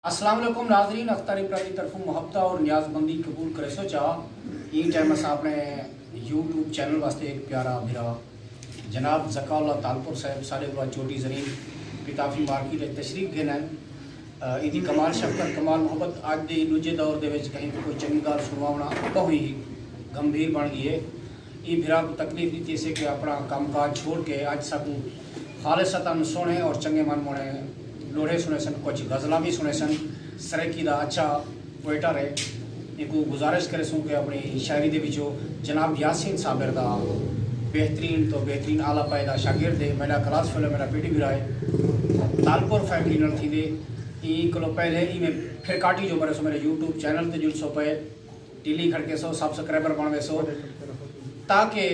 अस्सलाम वालेकुम नाज़रीन, अख्तारी प्रादी तरफ मुहब्बत और न्याज़बंदी कबूल करे सो चाह ई टाइम अस अपने यूट्यूब चैनल वास्ते एक प्यारा मेरा जनाब ज़काउल्लाह तालपुर साहब साढ़े को चोटी ज़रीन पिताफी मार्केट तशरीफ घेना इदी कमाल शफकत कमाल मोहब्बत अज के दूजे दौर के कहीं कोई चंगी गाल सुनवाना बहुत ही गंभीर बन गई है। ये फिरा को तकलीफ दी जैसे कि अपना कामकाज छोड़ के अज सकूँ खालिसतन सोने और चंगे मन मोने लोढ़े सुने सन, कुछ गज़लां भी सुने सन। सरेकी का अच्छा पोएटर है, एक गुजारिश करे सूँ कि अपनी शायरी दे विचों जनाब यासीन साबिर का बेहतरीन तो बेहतरीन आला पायदा शागिर्द है। मेरा क्लास फेलो मेरा पीटी भी रहा तालपुर फैमिली न थी दे ई को पहले ई में फिर काटी जो बरे सो मेरे यूट्यूब चैनल ते जुड़ सो पे टीली खड़के सो सब्सक्राइबर बन सो ताकि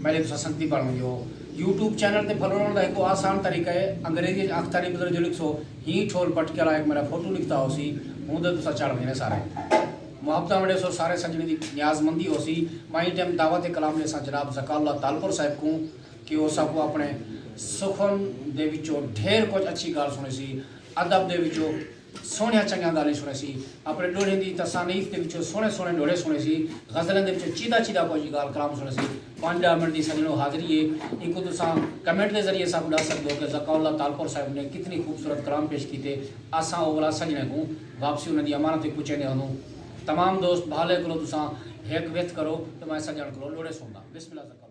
मेरे तो संगति बन जो यूट्यूब चैनल ते फॉलोअर का एक आसान तरीका है। अंग्रेजी अख्तारी बदल जो लिखो ही ठोल पटके ला एक मेरा फोटो लिखता हो सी हूँ तो तुसा चढ़ देने सारे मुहब्बत बड़े सो सारे सजने की न्याजमंदी हो सी। माई टाइम दावत कलाम ने जनाब ज़काउल्लाह तालपुर साहब को कि वो सबको अपने सुखन दे विचों ढेर कुछ अच्छी गाल सुने सी, अदब दे विचों सोहनिया चंगिया गालें सुने सी, अपने लोढ़े की तसानीफ के विचों सोहने सोहने लोढ़े सुने सी, गज़लें दे विचों चीदा चीदा कोई गाल कलाम सुने सी। 5 मिनट की सजनों हाज़री है इनको तुसा कमेंट के जरिए सब दस सकते हो कि ज़काउल्लाह तालपुर साहब ने कितनी खूबसूरत कलाम पेश किए। असा ओवला सजने को वापसी उन्हें अमानत पूछे हूँ तमाम दोस्त भाले को तुसा हेक व्यक्त करो तो मैं सजन करो लोड़े सुनता बिस्मिल्लाह।